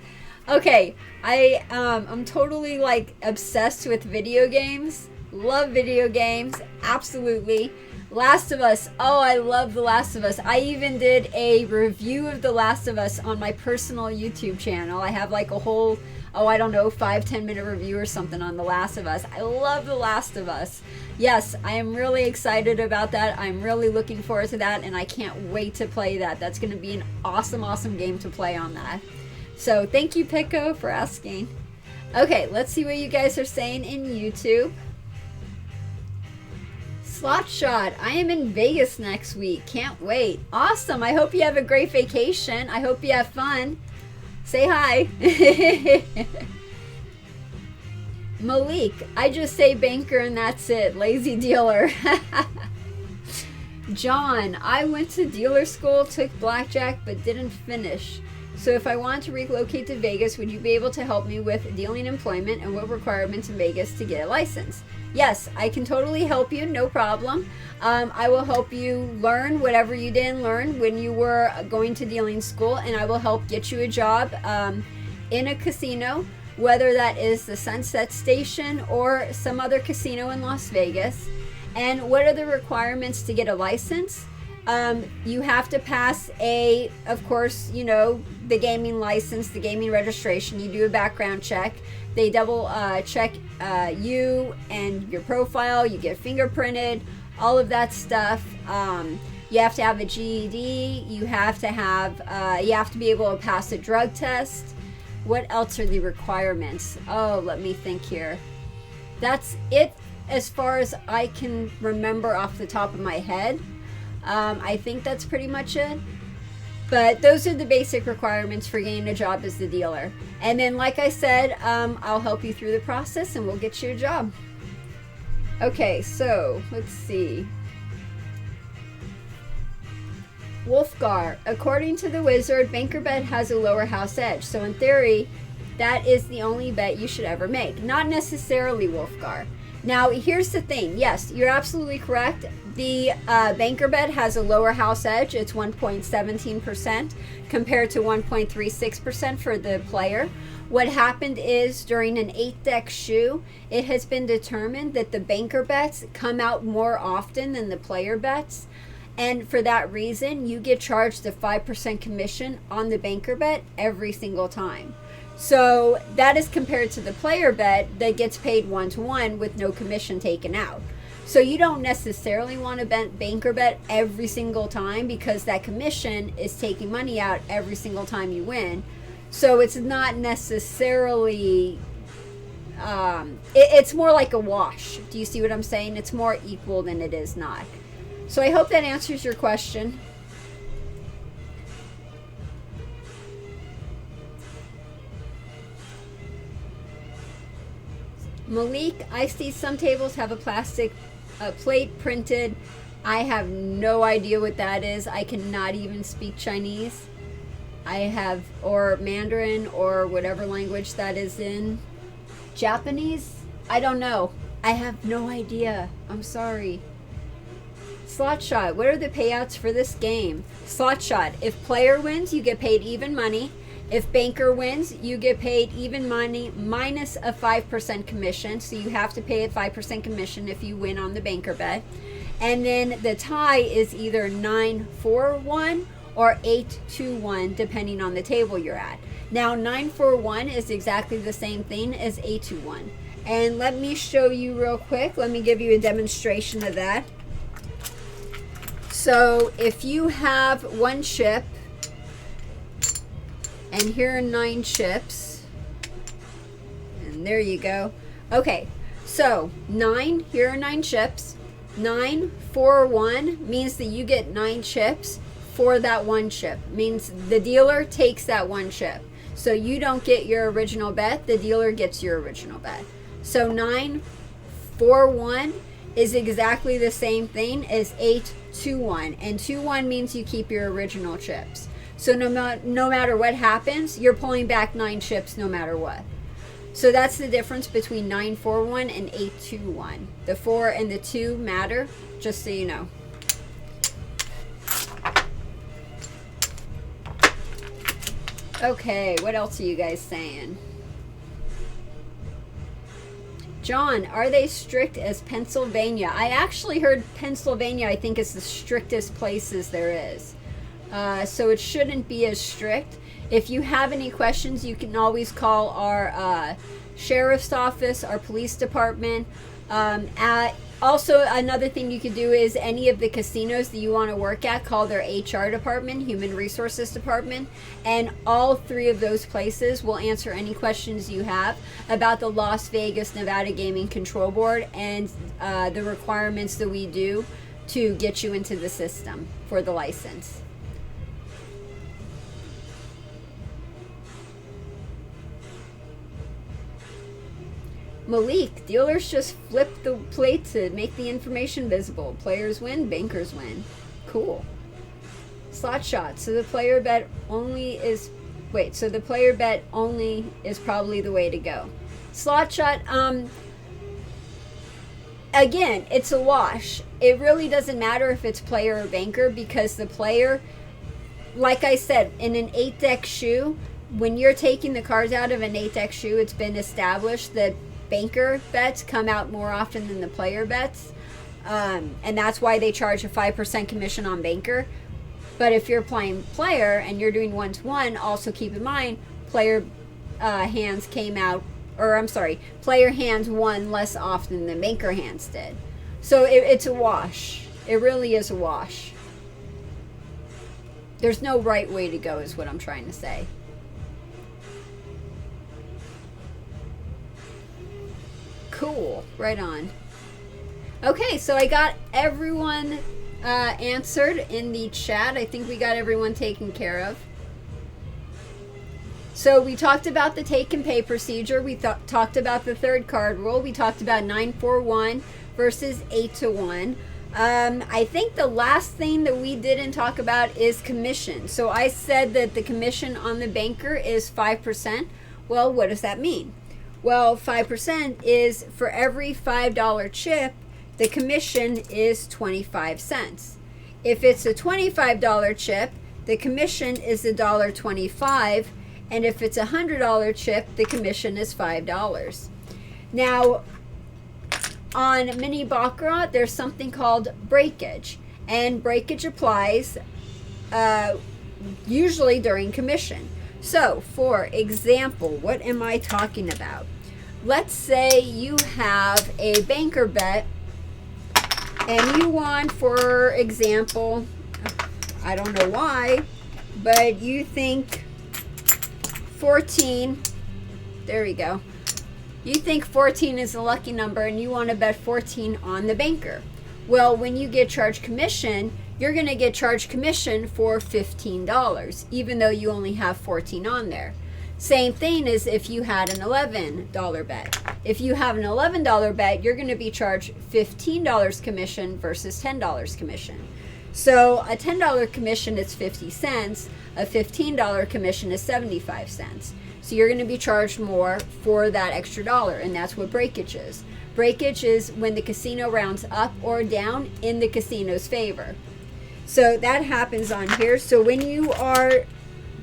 [SPEAKER 1] Okay, I'm totally like obsessed with video games. Love video games, absolutely. Last of Us, oh, I love The Last of Us. I even did a review of The Last of Us on my personal YouTube channel. I have like a whole, I don't know, 5-10 minute review or something on The Last of Us. I love The Last of Us. Yes, I am really excited about that. I'm really looking forward to that, and I can't wait to play that. That's going to be an awesome, awesome game to play on that. So thank you, Pico, for asking. Okay, let's see what you guys are saying in YouTube. Slot Shot, I am in Vegas next week. Can't wait. Awesome. I hope you have a great vacation. I hope you have fun. Say hi. Malik, I just say banker and that's it. Lazy dealer. John, I went to dealer school, took blackjack, but didn't finish. So if I want to relocate to Vegas, would you be able to help me with dealing employment and what requirements in Vegas to get a license? Yes, I can totally help you, no problem. I will help you learn whatever you didn't learn when you were going to dealing school, and I will help get you a job in a casino, whether that is the Sunset Station or some other casino in Las Vegas. And what are the requirements to get a license? You have to pass of course, the gaming license, the gaming registration. You do a background check. They double check you and your profile. You get fingerprinted, all of that stuff. You have to have a GED. You have to be able to pass a drug test. What else are the requirements? Oh, let me think here. That's it as far as I can remember off the top of my head. I think that's pretty much it. But those are the basic requirements for getting a job as the dealer. And then, like I said, I'll help you through the process and we'll get you a job. Okay, so let's see. Wolfgar. According to the wizard, banker bet has a lower house edge. So in theory, that is the only bet you should ever make. Not necessarily, Wolfgar. Now, here's the thing. Yes, you're absolutely correct. The banker bet has a lower house edge. It's 1.17% compared to 1.36% for the player. What happened is during an 8-deck shoe, it has been determined that the banker bets come out more often than the player bets. And for that reason, you get charged a 5% commission on the banker bet every single time. So that is compared to the player bet that gets paid 1-to-1 with no commission taken out. So you don't necessarily want to banker bet every single time because that commission is taking money out every single time you win. So it's not necessarily, it's more like a wash. Do you see what I'm saying? It's more equal than it is not. So I hope that answers your question. Malik, I see some tables have a plastic plate printed. I have no idea what that is. I cannot even speak Chinese. Or Mandarin, or whatever language that is in. Japanese? I don't know. I have no idea. I'm sorry. Slot shot. What are the payouts for this game? Slot shot. If player wins, you get paid even money. If banker wins, you get paid even money minus a 5% commission. So you have to pay a 5% commission if you win on the banker bet. And then the tie is either 9-4-1 or 8-2-1, depending on the table you're at. Now, 9-4-1 is exactly the same thing as 8-2-1. And let me show you real quick. Let me give you a demonstration of that. So if you have one chip, and here are 9 chips, and there you go. Okay, so 9, here are 9 chips. 9-4-1 means that you get 9 chips for that one chip. Means the dealer takes that one chip. So you don't get your original bet, the dealer gets your original bet. So 9-4-1 is exactly the same thing as 8-2-1, and 2-1 means you keep your original chips. So no matter what happens, you're pulling back 9 chips no matter what. So that's the difference between 9-4-1 and 8-2-1. The 4 and the 2 matter, just so you know. Okay, what else are you guys saying? John, are they strict as Pennsylvania? I actually heard Pennsylvania, I think, is the strictest places there is. So it shouldn't be as strict. If you have any questions, you can always call our sheriff's office, our police department. Also, another thing you could do is any of the casinos that you want to work at, call their HR department, Human Resources Department, and all 3 of those places will answer any questions you have about the Las Vegas, Nevada Gaming Control Board and the requirements that we do to get you into the system for the license. Malik, dealers just flip the plate to make the information visible. Players win, bankers win. Cool. Slot shot. So the player bet only is... Wait, so the player bet only is probably the way to go. Slot shot, again, it's a wash. It really doesn't matter if it's player or banker because the player, like I said, in an 8-deck shoe, when you're taking the cards out of an 8-deck shoe, it's been established that banker bets come out more often than the player bets. And that's why they charge a 5% commission on banker. But if you're playing player and you're doing 1-to-1, also keep in mind player hands came out, or I'm sorry, player hands won less often than banker hands did. So it's a wash. It really is a wash. There's no right way to go is what I'm trying to say. Cool. Right on. Okay, so I got everyone answered in the chat. I think we got everyone taken care of. So we talked about the take and pay procedure. We talked about the third card rule. We talked about 9-4-1 versus 8-to-1. I think the last thing that we didn't talk about is commission. So I said that the commission on the banker is 5%. Well, what does that mean? Well, 5% is for every $5 chip, the commission is 25 cents. If it's a $25 chip, the commission is $1.25. And if it's a $100 chip, the commission is $5. Now, on Mini-Baccarat, there's something called breakage. And breakage applies usually during commission. So, for example, what am I talking about? Let's say you have a banker bet and you want, for example, I don't know why, but you think 14, there we go. You think 14 is a lucky number and you want to bet 14 on the banker. Well, when you get charged commission, you're going to get charged commission for $15, even though you only have 14 on there. Same thing as if you had an $11 bet. If you have an $11 bet, you're going to be charged $15 commission versus $10 commission. So a $10 commission is 50 cents. A $15 commission is 75 cents. So you're going to be charged more for that extra dollar, and that's what breakage is. Breakage is when the casino rounds up or down in the casino's favor. So that happens on here. So when you are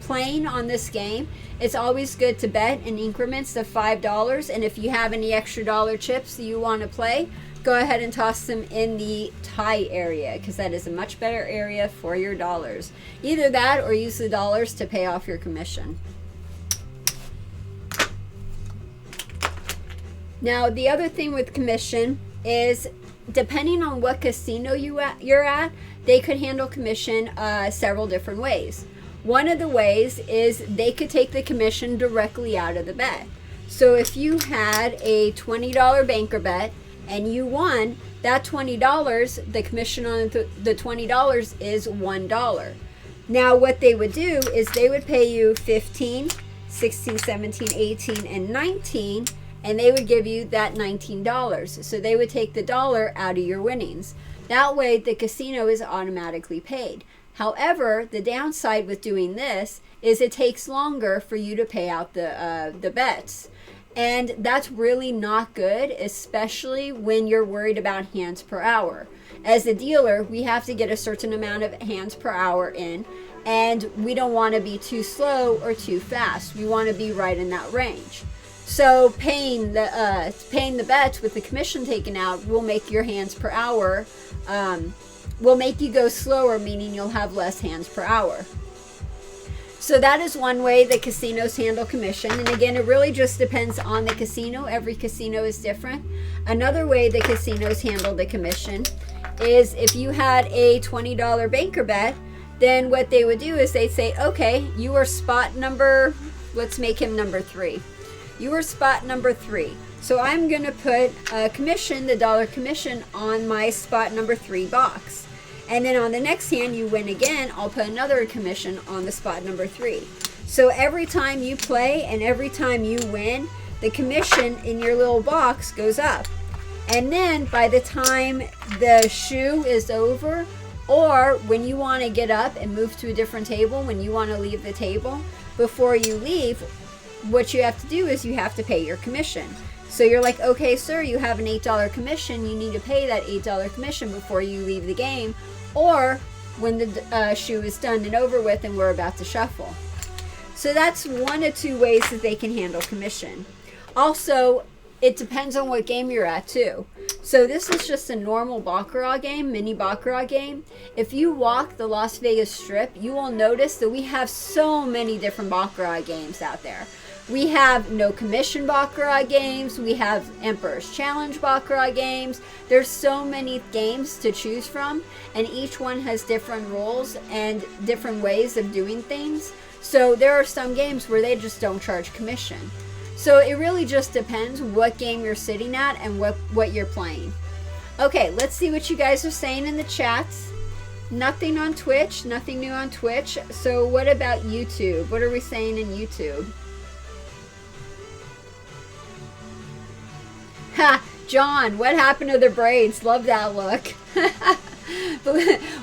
[SPEAKER 1] playing on this game, it's always good to bet in increments of $5. And if you have any extra dollar chips that you want to play, go ahead and toss them in the tie area, because that is a much better area for your dollars. Either that or use the dollars to pay off your commission. Now, the other thing with commission is, depending on what casino you're at, they could handle commission several different ways. One of the ways is they could take the commission directly out of the bet. So if you had a $20 banker bet and you won, that $20, the commission on the $20 is $1. Now what they would do is they would pay you 15, 16, 17, 18, and 19, and they would give you that $19. So they would take the dollar out of your winnings. That way the casino is automatically paid. However, the downside with doing this is it takes longer for you to pay out the bets. And that's really not good, especially when you're worried about hands per hour. As a dealer, we have to get a certain amount of hands per hour in, and we don't want to be too slow or too fast. We want to be right in that range. So paying the bets with the commission taken out will make your hands per hour, will make you go slower, meaning you'll have less hands per hour. So that is one way that casinos handle commission. And again, it really just depends on the casino. Every casino is different. Another way the casinos handle the commission is if you had a $20 banker bet, then what they would do is they'd say, okay, you are spot number, let's make him number 3. You are spot number 3. So I'm going to put a commission, the dollar commission, on my spot number 3 box. And then on the next hand, you win again, I'll put another commission on the spot number 3. So every time you play and every time you win, the commission in your little box goes up. And then by the time the shoe is over, or when you want to get up and move to a different table, when you want to leave the table, before you leave, what you have to do is you have to pay your commission. So you're like, okay, sir, you have an $8 commission. You need to pay that $8 commission before you leave the game, or when the shoe is done and over with and we're about to shuffle. So that's one of two ways that they can handle commission. Also, it depends on what game you're at too. So this is just a normal Baccarat game, mini Baccarat game. If you walk the Las Vegas Strip, you will notice that we have so many different Baccarat games out there. We have no commission Baccarat games. We have Emperor's Challenge Baccarat games. There's so many games to choose from, and each one has different rules and different ways of doing things. So there are some games where they just don't charge commission. So it really just depends what game you're sitting at and what you're playing. Okay, let's see what you guys are saying in the chats. Nothing on Twitch, nothing new on Twitch. So what about YouTube? What are we saying in YouTube? Ha! John, what happened to the braids? Love that look.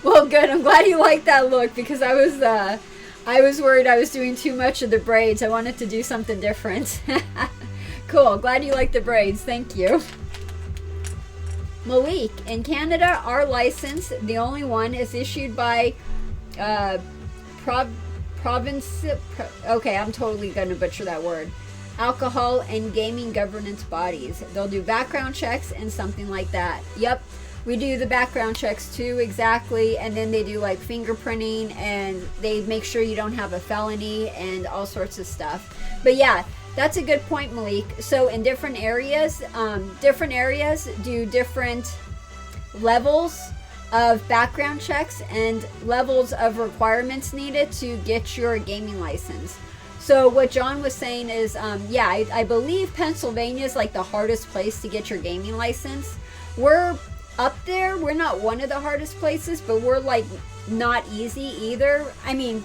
[SPEAKER 1] Well, good. I'm glad you like that look because I was worried I was doing too much of the braids. I wanted to do something different. Cool. Glad you like the braids. Thank you. Malik, in Canada, our license, the only one, is issued by province. Okay, I'm totally going to butcher that word. Alcohol and gaming governance bodies. They'll do background checks and something like that. Yep. We do the background checks too, exactly, and then they do like fingerprinting and they make sure you don't have a felony and all sorts of stuff. But yeah, that's a good point, Malik. So in different areas do different levels of background checks and levels of requirements needed to get your gaming license. So what John was saying is, yeah, I believe Pennsylvania is like the hardest place to get your gaming license. We're up there. We're not one of the hardest places, but we're like not easy either. I mean,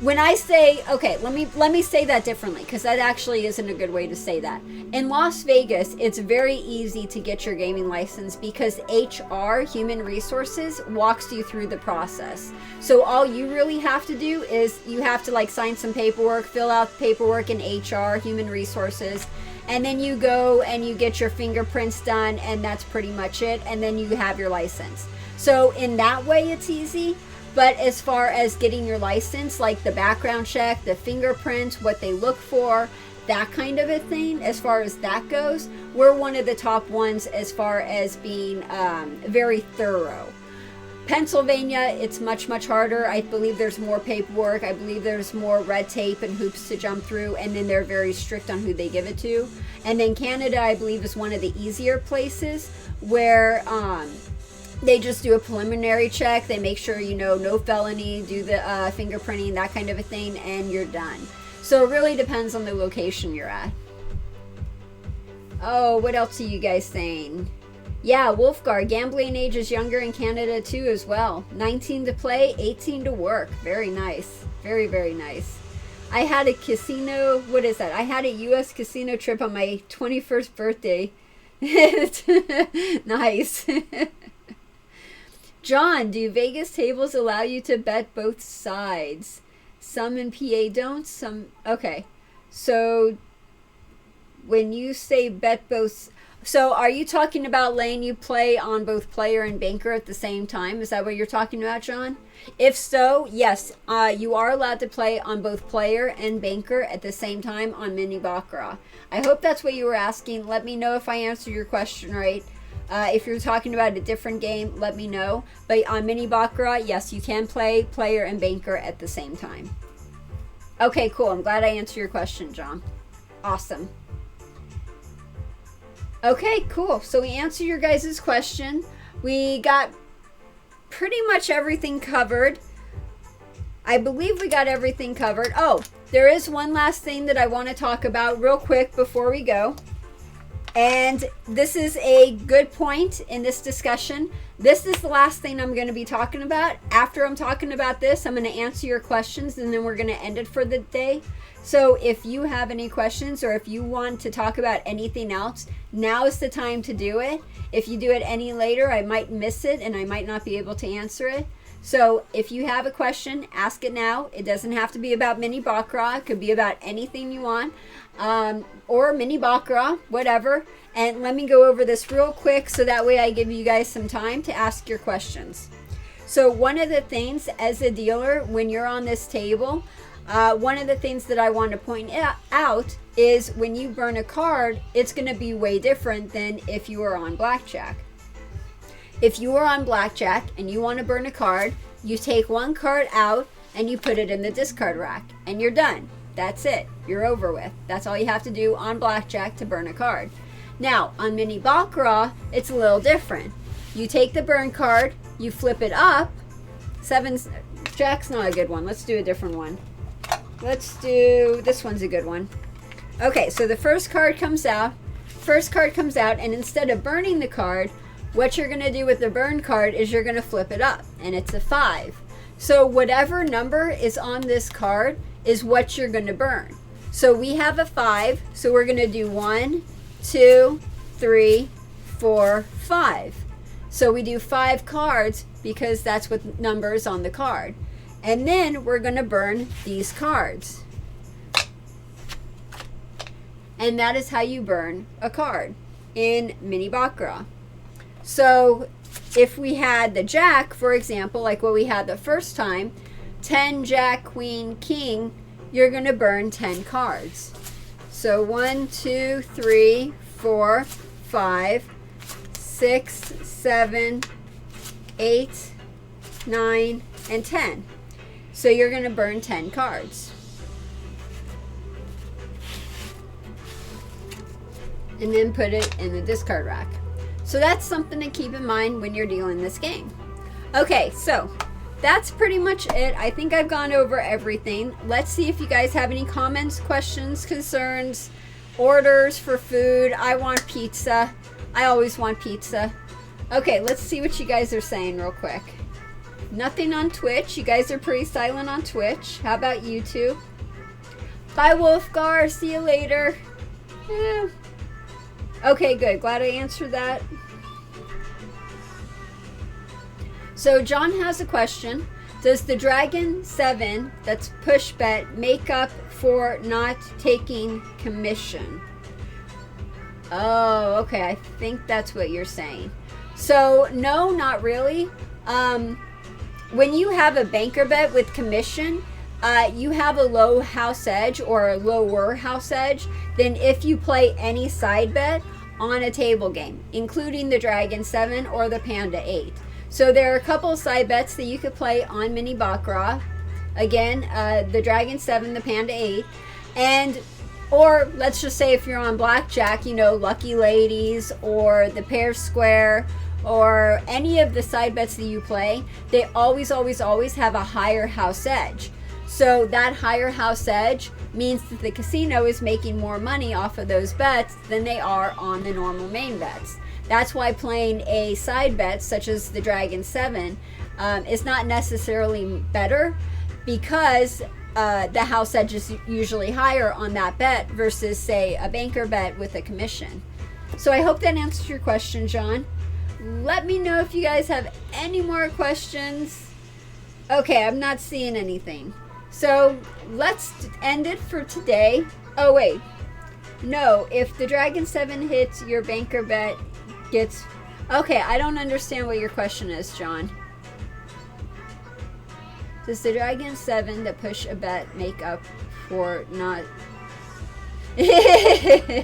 [SPEAKER 1] when I say, okay, let me say that differently because that actually isn't a good way to say that. In Las Vegas, it's very easy to get your gaming license because HR, Human Resources, walks you through the process. So all you really have to do is you have to like sign some paperwork, fill out paperwork in HR, Human Resources, and then you go and you get your fingerprints done, and that's pretty much it, and then you have your license. So in that way, it's easy. But as far as getting your license, like the background check, the fingerprints, what they look for, that kind of a thing, as far as that goes, we're one of the top ones as far as being very thorough. Pennsylvania, it's much, much harder. I believe there's more paperwork. I believe there's more red tape and hoops to jump through, and then they're very strict on who they give it to. And then Canada, I believe, is one of the easier places where they just do a preliminary check. They make sure, you know, no felony, do the fingerprinting, that kind of a thing, and you're done. So it really depends on the location you're at. Oh, what else are you guys saying? Yeah, Wolfgar, gambling age is younger in Canada too as well. 19 to play, 18 to work. Very nice. Very, very nice. I had a casino, what is that? I had a U.S. casino trip on my 21st birthday. Nice. John, do Vegas tables allow you to bet both sides? Some in PA don't, some... Okay. So, when you say bet both... So, are you talking about letting you play on both player and banker at the same time? Is that what you're talking about, John? If so, yes, you are allowed to play on both player and banker at the same time on Mini-Baccarat. I hope that's what you were asking. Let me know if I answered your question right. If you're talking about a different game, let me know. But on Mini-Baccarat, yes, you can play player and banker at the same time. Okay, cool. I'm glad I answered your question, John. Awesome. Okay, cool. So we answered your guys' question. We got pretty much everything covered. I believe we got everything covered. Oh, there is one last thing that I want to talk about real quick before we go. And this is a good point in this discussion. This is the last thing I'm going to be talking about. After I'm talking about this, I'm going to answer your questions, and then we're going to end it for the day. So if you have any questions or if you want to talk about anything else, now is the time to do it. If you do it any later, I might miss it and I might not be able to answer it. So if you have a question, ask it now. It doesn't have to be about Mini-Baccarat. It could be about anything you want, or Mini-Baccarat, whatever. And let me go over this real quick so that way I give you guys some time to ask your questions. So one of the things as a dealer, when you're on this table, One of the things that I want to point out is when you burn a card, it's going to be way different than if you were on blackjack. If you are on blackjack and you want to burn a card, you take one card out and you put it in the discard rack and you're done. That's it. You're over with. That's all you have to do on blackjack to burn a card. Now, on Mini-Baccarat, it's a little different. You take the burn card, you flip it up. Jack's not a good one. Let's do a different one. Let's do, this one's a good one. Okay, so the first card comes out, and instead of burning the card, what you're going to do with the burn card is you're going to flip it up, and it's a 5. So whatever number is on this card is what you're going to burn. So we have a 5, so we're going to do 1, 2, 3, 4, 5. So we do 5 cards because that's what number is on the card. And then we're going to burn these cards. And that is how you burn a card in Mini-Baccarat. So if we had the jack, for example, like what we had the first time, 10, jack, queen, king, you're going to burn 10 cards. So 1, 2, 3, 4, 5, 6, 7, 8, 9, and 10. So you're going to burn 10 cards. And then put it in the discard rack. So that's something to keep in mind when you're dealing this game. Okay, so that's pretty much it. I think I've gone over everything. Let's see if you guys have any comments, questions, concerns, orders for food. I want pizza. I always want pizza. Okay, let's see what you guys are saying real quick. Nothing on Twitch. You guys are pretty silent on Twitch. How about YouTube? Bye, Wolfgar. See you later. Okay, good. Glad I answered that. So John has a question. Does the Dragon 7 that's push bet make up for not taking commission? Oh, okay. I think that's what you're saying. So no, not really. When you have a banker bet with commission, you have a low house edge or a lower house edge than if you play any side bet on a table game, including the Dragon 7 or the Panda 8. So there are a couple of side bets that you could play on Mini-Baccarat. Again, the Dragon 7, the Panda 8, and or let's just say if you're on blackjack, you know, Lucky Ladies or the Pair Square or any of the side bets that you play, they always have a higher house edge. So that higher house edge means that the casino is making more money off of those bets than they are on the normal main bets. That's why playing a side bet such as the Dragon 7 is not necessarily better, because the house edge is usually higher on that bet versus, say, a banker bet with a commission. So I hope that answers your question, John. Let me know if you guys have any more questions. Okay, I'm not seeing anything. So let's end it for today. Oh, wait. No, if the Dragon 7 hits, your banker bet gets... Okay, I don't understand what your question is, John. Does the Dragon 7 that push a bet make up for not... I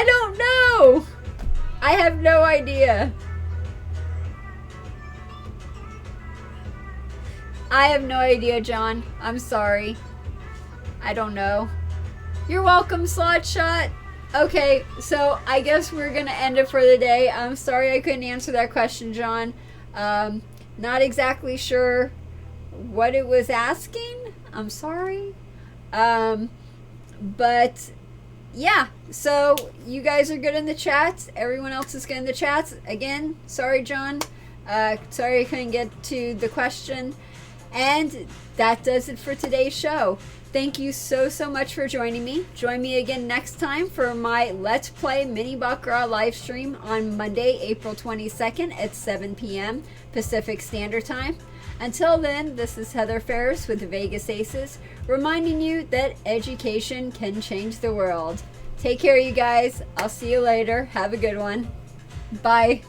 [SPEAKER 1] don't know. I have no idea. I have no idea, John. I'm sorry. I don't know. You're welcome, Slotshot. Okay, so I guess we're going to end it for the day. I'm sorry I couldn't answer that question, John. Not exactly sure what it was asking. I'm sorry. But yeah, so you guys are good in the chats. Everyone else is good in the chats. Again, sorry, John. Sorry I couldn't get to the question. And that does it for today's show. Thank you so much for joining me. Join me again next time for my Let's Play Mini-Baccarat live stream on Monday, April 22nd at 7 p.m. Pacific Standard Time. Until then, this is Heather Ferris with the Vegas Aces, reminding you that education can change the world. Take care, you guys. I'll see you later. Have a good one. Bye.